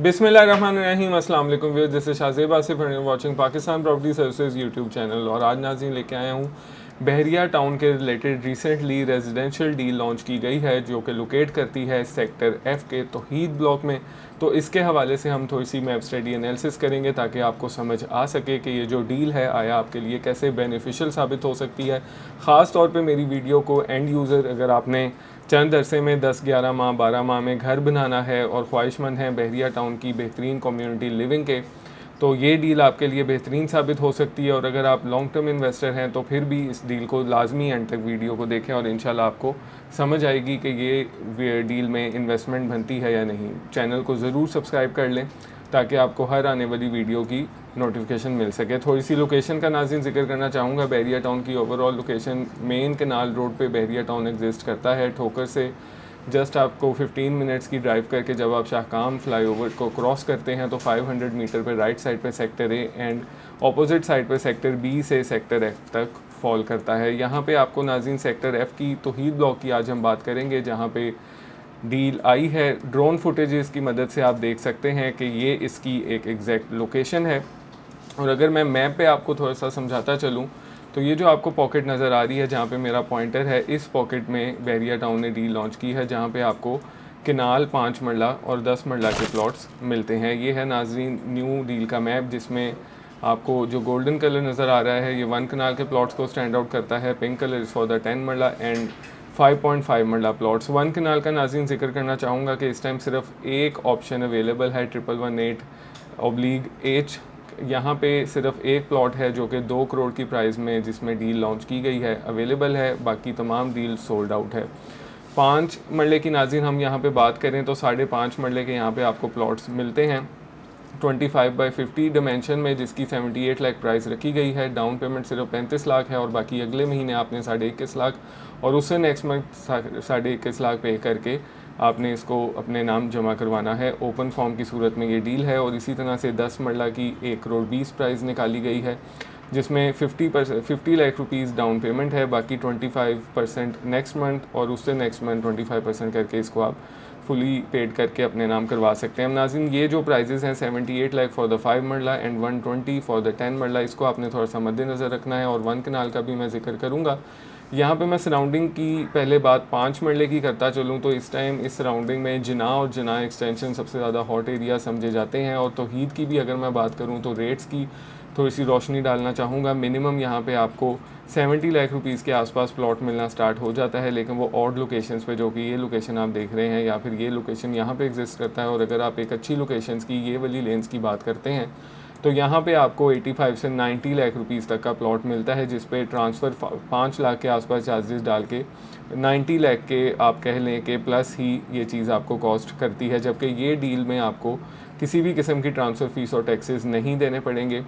बिस्मिल्लाहिर्रहमानिर्रहीम, अस्सलाम वालेकुम viewers, this is Shahzeb Asif and watching Pakistan property services YouTube channel. और आज नाज़रीन लेके आया हूँ बहरिया टाउन के related recently residential deal launch की गई है जो कि लोकेट करती है सेक्टर एफ के तौहीद ब्लॉक में। तो इसके हवाले से हम थोड़ी सी मैप स्टडी एनालिसिस करेंगे ताकि आपको समझ आ सके कि ये जो डील है आया आपके लिए कैसे बेनिफिशियल साबित हो सकती है। ख़ास तौर पे मेरी वीडियो को एंड यूज़र अगर आपने चंद अरसे में 10-11 माह 12 माह में घर बनाना है और ख्वाहिशमंद हैं बहरिया टाउन की बेहतरीन कम्युनिटी लिविंग के, तो ये डील आपके लिए बेहतरीन साबित हो सकती है। और अगर आप लॉन्ग टर्म इन्वेस्टर हैं तो फिर भी इस डील को लाजमी एंड तक वीडियो को देखें और इंशाल्लाह आपको समझ आएगी कि ये डील में इन्वेस्टमेंट बनती है या नहीं। चैनल को ज़रूर सब्सक्राइब कर लें ताकि आपको हर आने वाली वीडियो की नोटिफिकेशन मिल सके। थोड़ी सी लोकेशन का नाज़रीन जिक्र करना चाहूँगा। बहरिया टाउन की overall location main canal road पे बहरिया टाउन एग्जिस्ट करता है। ठोकर से जस्ट आपको 15 मिनट्स की ड्राइव करके जब आप शाहकाम फ्लाईओवर को क्रॉस करते हैं तो 500 मीटर पे राइट साइड पे sector A and opposite side पे सेक्टर बी से सेक्टर एफ तक फॉल करता है। यहाँ पे आपको नाज़रीन सेक्टर एफ की तौहीद ब्लॉक की आज हम बात करेंगे जहाँ पे डील आई है। ड्रोन फुटेजेस की मदद से आप देख सकते हैं कि ये इसकी एक एग्जैक्ट लोकेशन है। और अगर मैं मैप पे आपको थोड़ा सा समझाता चलूँ तो ये जो आपको पॉकेट नज़र आ रही है जहाँ पे मेरा पॉइंटर है, इस पॉकेट में बहरिया टाउन ने डील लॉन्च की है जहाँ पे आपको किनाल 5 मरला और 10 मरला के प्लॉट्स मिलते हैं। ये है नाजरीन न्यू डील का मैप जिसमें आपको जो गोल्डन कलर नज़र आ रहा है ये 1 कनाल के प्लॉट्स को स्टैंड आउट करता है। Pink colour is for the 10 मरला एंड 5.5 मरला प्लॉट्स। 1 कनाल का नाज़रीन जिक्र करना चाहूँगा कि इस टाइम सिर्फ एक ऑप्शन अवेलेबल है 1118/H। यहाँ पे सिर्फ एक प्लॉट है जो कि 2 करोड़ की प्राइस में जिसमें डील लॉन्च की गई है अवेलेबल है, बाकी तमाम डील सोल्ड आउट है। 5 मरले की नाज़रीन हम यहाँ पे बात करें तो 5.5 मरले के यहाँ पे आपको प्लॉट्स मिलते हैं 25/50 डिमेंशन में जिसकी 78 लाख प्राइस रखी गई है। डाउन पेमेंट सिर्फ 35 लाख है और बाकी अगले महीने आपने 21.5 लाख और उससे नेक्स्ट मंथ 21.5 लाख पे करके आपने इसको अपने नाम जमा करवाना है। ओपन फॉर्म की सूरत में ये डील है। और इसी तरह से 10 मरला की 1 करोड़ 20 प्राइस निकाली गई है जिसमें 50 लाख रुपीज़ डाउन पेमेंट है, बाकी 25% नेक्स्ट मंथ और उससे नेक्स्ट मंथ 25% करके इसको आप फुली पेड करके अपने नाम करवा सकते हैं। नाज़रीन ये जो प्राइजेज़ हैं 78 लाख फॉर द 5 मरला एंड 120 फॉर द 10 मरला, इसको आपने थोड़ा सा मद्देनज़र रखना है। और 1 कनाल का भी मैं जिक्र करूँगा। यहाँ पे मैं सराउंडिंग की पहले बात 5 मरले की करता चलूँ तो इस टाइम इस सराउंडिंग में जिना और जिना एक्सटेंशन सबसे ज़्यादा हॉट एरिया समझे जाते हैं। और तौहीद की भी अगर मैं बात करूँ तो रेट्स की थोड़ी सी रोशनी डालना चाहूँगा। मिनिमम यहाँ पे आपको 70 लाख रुपीज़ के आसपास प्लॉट मिलना स्टार्ट हो जाता है, लेकिन वो ऑड लोकेशंस पे जो कि ये लोकेशन आप देख रहे हैं या फिर ये लोकेशन यहाँ पे एग्जिस्ट करता है। और अगर आप एक अच्छी लोकेशंस की ये वाली लेंस की बात करते हैं तो यहाँ पे आपको 85 से 90 लाख रुपीज़ तक का प्लॉट मिलता है जिस पे ट्रांसफ़र 5 लाख के आसपास चार्जेस डाल के 90 लाख के आप कह लें कि प्लस ही ये चीज़ आपको कॉस्ट करती है। जबकि ये डील में आपको किसी भी किस्म की ट्रांसफ़र फ़ीस और टैक्सेस नहीं देने पड़ेंगे।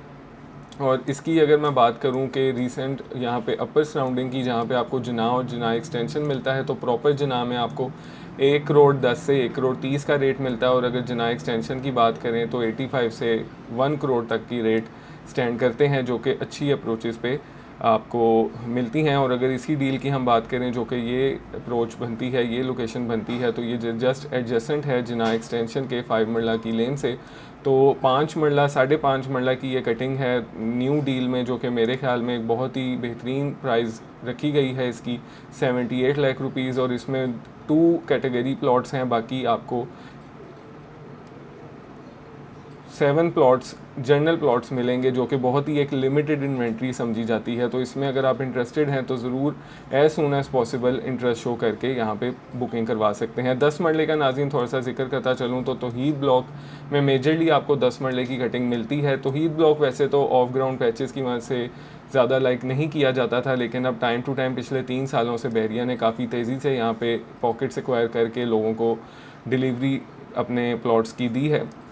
और इसकी अगर मैं बात करूं कि रीसेंट यहाँ पे अपर सराउंडिंग की जहाँ पे आपको जना और जना एक्सटेंशन मिलता है तो प्रॉपर जना में आपको 1 करोड़ 10 से 1 करोड़ 30 का रेट मिलता है। और अगर जना एक्सटेंशन की बात करें तो 85 से 1 करोड़ तक की रेट स्टैंड करते हैं जो कि अच्छी अप्रोचेस पे आपको मिलती हैं। और अगर इसी डील की हम बात करें जो कि ये अप्रोच बनती है, ये लोकेशन बनती है, तो ये जस्ट एडजेसेंट है जिना एक्सटेंशन के 5 मरला की लेन से। तो 5 मरला 5.5 मरला की ये कटिंग है न्यू डील में जो कि मेरे ख्याल में एक बहुत ही बेहतरीन प्राइस रखी गई है इसकी 78 लाख रुपीज़। और इसमें 2 कैटेगरी प्लॉट्स हैं, बाकी आपको 7 प्लॉट्स जनरल प्लॉट्स मिलेंगे जो कि बहुत ही एक लिमिटेड इन्वेंट्री समझी जाती है। तो इसमें अगर आप इंटरेस्टेड हैं तो ज़रूर as soon as possible interest show करके यहाँ पे बुकिंग करवा सकते हैं। 10 मरले का नाज़रीन थोड़ा सा जिक्र करता चलूँ तो तौहीद ब्लॉक में मेजरली आपको 10 मरले की कटिंग मिलती है। तौहीद ब्लॉक वैसे तो ऑफ ग्राउंड पैचेस की वजह से ज़्यादा लाइक नहीं किया जाता था, लेकिन अब टाइम टू टाइम पिछले 3 सालों से बहरिया ने काफ़ी तेज़ी से यहाँ पे पॉकेट्स एक्वायर करके लोगों को डिलीवरी अपने प्लॉट्स की दी है।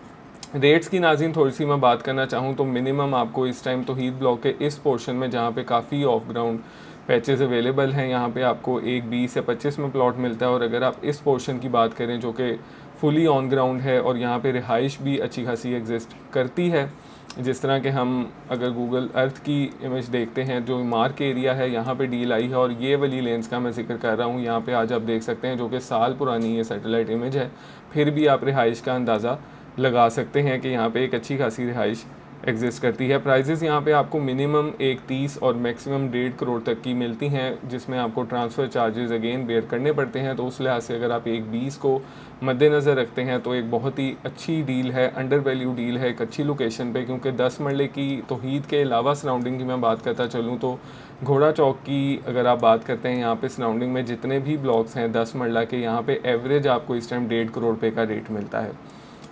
रेट्स की नाज़रीन थोड़ी सी मैं बात करना चाहूँ तो मिनिमम आपको इस टाइम तौहीद ब्लॉक के इस पोर्शन में जहाँ पे काफ़ी ऑफ ग्राउंड पैचेस अवेलेबल हैं यहाँ पे आपको एक 20 से 25 में प्लॉट मिलता है। और अगर आप इस पोर्शन की बात करें जो कि फुली ऑन ग्राउंड है और यहाँ पे रिहाइश भी अच्छी खासी एग्जिस्ट करती है, जिस तरह के हम अगर गूगल अर्थ की इमेज देखते हैं जो मार्क एरिया है यहाँ पे डील आई है। और ये वाली लेंस का मैं जिक्र कर रहा हूँ यहाँ पे आज आप देख सकते हैं जो कि साल पुरानी ये सैटेलाइट इमेज है, फिर भी आप रिहाइश का अंदाज़ा लगा सकते हैं कि यहाँ पे एक अच्छी खासी रिहाइश एग्जिस्ट करती है। प्राइजेस यहाँ पे आपको मिनिमम 1.30 और मैक्सिमम 1.5 करोड़ तक की मिलती हैं, जिसमें आपको ट्रांसफ़र चार्जेस अगेन बेयर करने पड़ते हैं। तो उस लिहाज से अगर आप 1.20 को मद्देनज़र रखते हैं तो एक बहुत ही अच्छी डील है, अंडर वैल्यू डील है एक अच्छी लोकेशन पे, क्योंकि 10 मरले की तौहीद के अलावा सराउंडिंग की मैं बात करता चलूँ तो घोड़ा चौक की अगर आप बात करते हैं, यहाँ पे सराउंडिंग में जितने भी ब्लॉक्स हैं 10 मरला के, यहाँ पे एवरेज आपको इस टाइम 1.5 करोड़ रुपये का रेट मिलता है।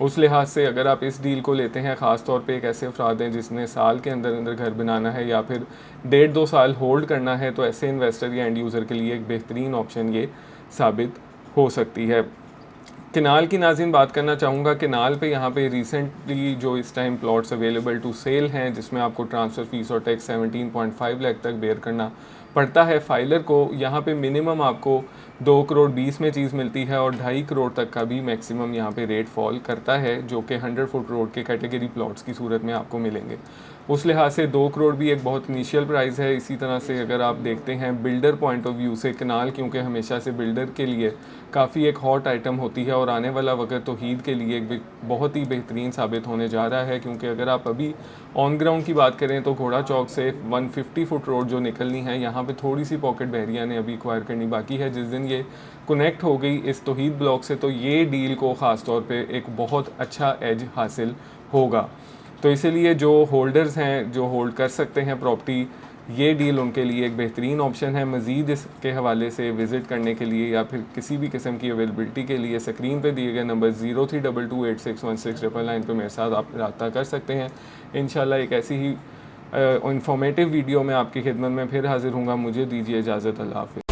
उस लिहाज से अगर आप इस डील को लेते हैं, ख़ास तौर पे एक ऐसे अफराद हैं जिसने साल के अंदर अंदर घर बनाना है या फिर 1.5-2 साल होल्ड करना है, तो ऐसे इन्वेस्टर या एंड यूज़र के लिए एक बेहतरीन ऑप्शन ये साबित हो सकती है। किनाल की नाज़रीन बात करना चाहूँगा। किनाल पे यहाँ पे रिसेंटली जो इस time plots available to sell हैं, जिसमें आपको ट्रांसफ़र फ़ीस और टैक्स 17.5 लाख तक बेयर करना पड़ता है फाइलर को, यहाँ पे मिनिमम आपको 2 करोड़ 20 में चीज़ मिलती है और 2.5 करोड़ तक का भी मैक्सिमम यहाँ पे रेट फॉल करता है, जो कि 100 फुट रोड के कैटेगरी प्लॉट्स की सूरत में आपको मिलेंगे। उस लिहाज से 2 करोड़ भी एक बहुत इनिशियल प्राइस है। इसी तरह से अगर आप देखते हैं बिल्डर पॉइंट ऑफ व्यू से, किनाल क्योंकि हमेशा से बिल्डर के लिए काफ़ी एक हॉट आइटम होती है और आने वाला वक्त तौहीद के लिए एक बहुत ही बेहतरीन साबित होने जा रहा है, क्योंकि अगर आप अभी ऑन ग्राउंड की बात करें तो घोड़ा चौक से 150 फुट रोड जो निकलनी है, यहाँ पे थोड़ी सी पॉकेट बहरिया ने अभी एक्वायर करनी बाकी है। जिस दिन ये कनेक्ट हो गई इस तौहीद ब्लॉक से, तो ये डील को ख़ास तौर पे एक बहुत अच्छा एज हासिल होगा। तो इसीलिए जो होल्डर्स हैं, जो होल्ड कर सकते हैं प्रॉपर्टी, ये डील उनके लिए एक बेहतरीन ऑप्शन है। मज़ीद इसके हवाले से विज़िट करने के लिए या फिर किसी भी किस्म की अवेलेबिलिटी के लिए स्क्रीन पे दिए गए नंबर 0322861699 पे मेरे साथ आप रब्ता कर सकते हैं। इंशाल्लाह एक ऐसी ही इंफॉर्मेटिव वीडियो में आपकी खिदमत में फिर हाज़िर हूँगा। मुझे दीजिए इजाज़त। अल्लाह हाफ़िज़।